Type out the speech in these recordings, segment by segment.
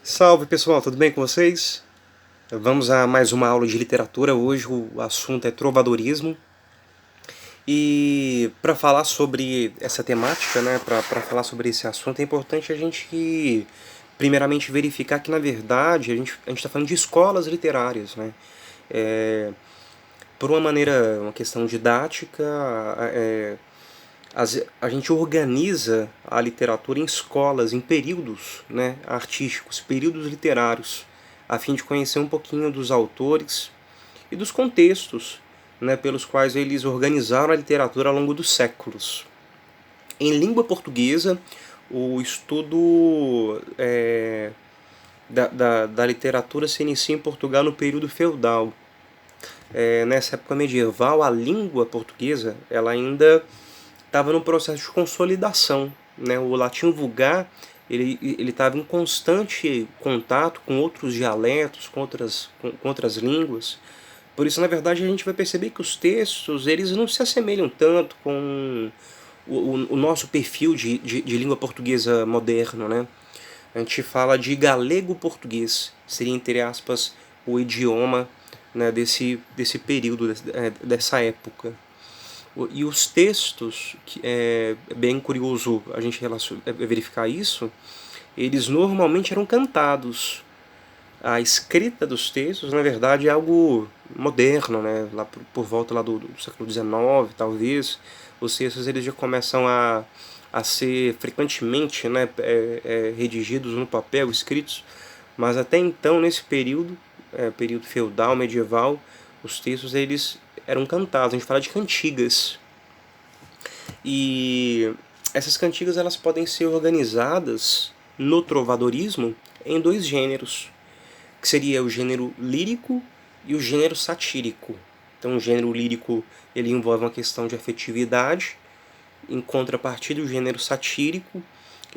Salve pessoal, tudo bem com vocês? Vamos a mais uma aula de literatura. Hoje o assunto é trovadorismo. E para falar sobre essa temática, né, para falar sobre esse assunto, é importante a gente primeiramente verificar que, na verdade, a gente está falando de escolas literárias, né? É, por uma maneira, uma questão didática, a gente organiza a literatura em escolas, em períodos, né, artísticos, períodos literários, a fim de conhecer um pouquinho dos autores e dos contextos, né, pelos quais eles organizaram a literatura ao longo dos séculos. Em língua portuguesa, o estudo da literatura se inicia em Portugal no período feudal. Nessa época medieval, a língua portuguesa ela ainda estava no processo de consolidação, né? O latim vulgar ele estava em constante contato com outros dialetos, com outras línguas. Por isso, na verdade, a gente vai perceber que os textos eles não se assemelham tanto com o nosso perfil de língua portuguesa moderno, né? A gente fala de galego-português, seria, entre aspas, o idioma, né, desse período, dessa época. E os textos, que é bem curioso a gente verificar isso, eles normalmente eram cantados. A escrita dos textos, na verdade, é algo moderno, né? Lá por volta lá do século XIX, talvez, os textos eles já começam a ser frequentemente, né, redigidos no papel, escritos, mas até então, nesse período, período feudal, medieval, os textos eles eram cantados. A gente fala de cantigas. E essas cantigas elas podem ser organizadas no trovadorismo em dois gêneros, que seria o gênero lírico e o gênero satírico. Então, o gênero lírico ele envolve uma questão de afetividade, em contrapartida, o gênero satírico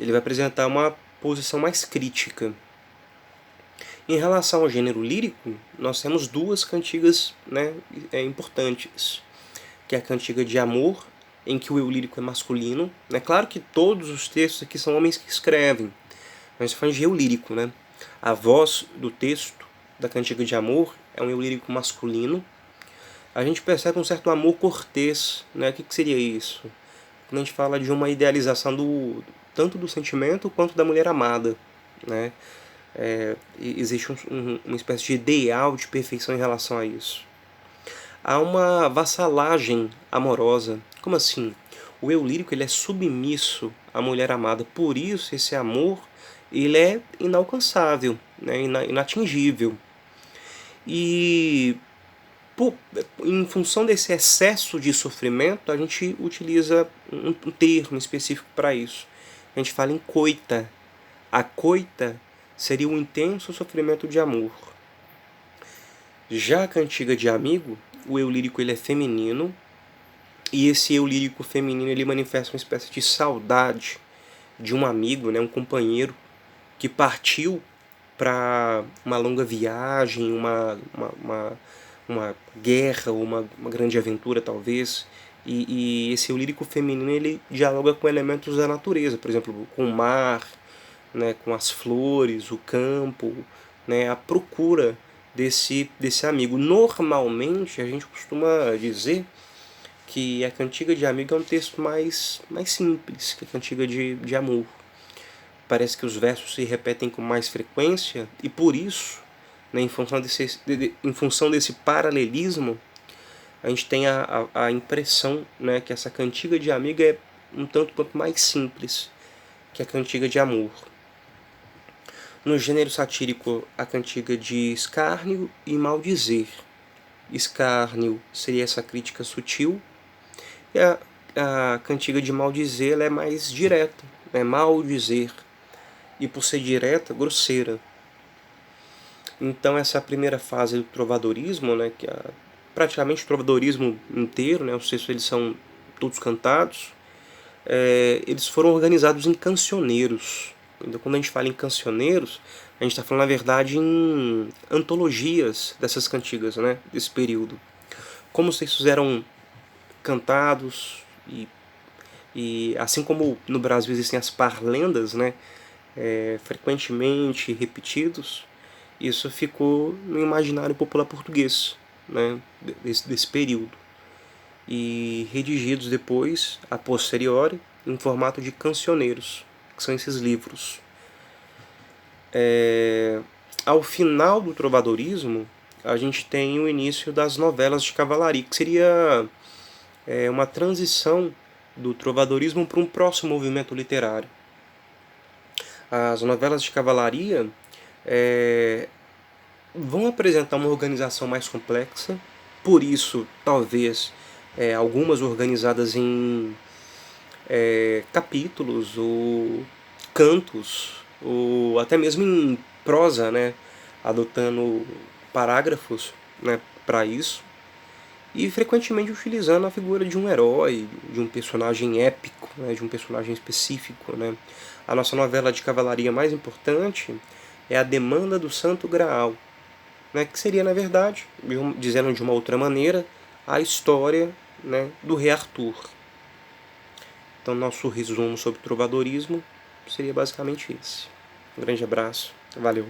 ele vai apresentar uma posição mais crítica. Em relação ao gênero lírico, nós temos duas cantigas, né, importantes, que é a cantiga de amor, em que o eu lírico é masculino. É claro que todos os textos aqui são homens que escrevem, mas falando de eu lírico, né? A voz do texto da cantiga de amor é um eu lírico masculino. A gente percebe um certo amor cortês, né? O que seria isso? Quando a gente fala de uma idealização tanto do sentimento quanto da mulher amada, né? Existe uma espécie de ideal de perfeição em relação a isso. Há uma vassalagem amorosa. Como assim? O eu lírico ele é submisso à mulher amada, por isso esse amor ele é inalcançável, né? Inatingível. E por, em função desse excesso de sofrimento, a gente utiliza um termo específico para isso. A gente fala em coita. A coita seria um intenso sofrimento de amor. Já a cantiga de amigo, o eu lírico ele é feminino, e esse eu lírico feminino ele manifesta uma espécie de saudade de um amigo, né, um companheiro que partiu para uma longa viagem, uma guerra, uma grande aventura talvez. E esse eu lírico feminino ele dialoga com elementos da natureza, por exemplo, com o mar, né, com as flores, o campo, né, a procura desse amigo. Normalmente a gente costuma dizer que a cantiga de amigo é um texto mais simples que a cantiga de amor. Parece que os versos se repetem com mais frequência e por isso, né, em função desse paralelismo, a gente tem a impressão, né, que essa cantiga de amigo é um tanto quanto mais simples que a cantiga de amor. No gênero satírico, a cantiga de escárnio e maldizer. Escárnio seria essa crítica sutil, e a cantiga de maldizer ela é mais direta, é maldizer, e por ser direta, grosseira. Então essa primeira fase do trovadorismo, né, que é praticamente o trovadorismo inteiro, né, os textos eles são todos cantados, eles foram organizados em cancioneiros. Então, quando a gente fala em cancioneiros, a gente está falando, na verdade, em antologias dessas cantigas, né, desse período. Como os textos eram cantados, e assim como no Brasil existem as parlendas, né, frequentemente repetidos, isso ficou no imaginário popular português, né, desse período, e redigidos depois, a posteriori, em formato de cancioneiros, que são esses livros. Ao final do trovadorismo, a gente tem o início das novelas de cavalaria, que seria uma transição do trovadorismo para um próximo movimento literário. As novelas de cavalaria vão apresentar uma organização mais complexa, por isso, talvez, algumas organizadas em capítulos ou cantos, ou até mesmo em prosa, né, adotando parágrafos, né, para isso, e frequentemente utilizando a figura de um herói, de um personagem épico, né, de um personagem específico, né. A nossa novela de cavalaria mais importante é A Demanda do Santo Graal, né, que seria, na verdade, dizendo de uma outra maneira, a história, né, do rei Arthur. Então, nosso resumo sobre trovadorismo seria basicamente esse. Um grande abraço, valeu!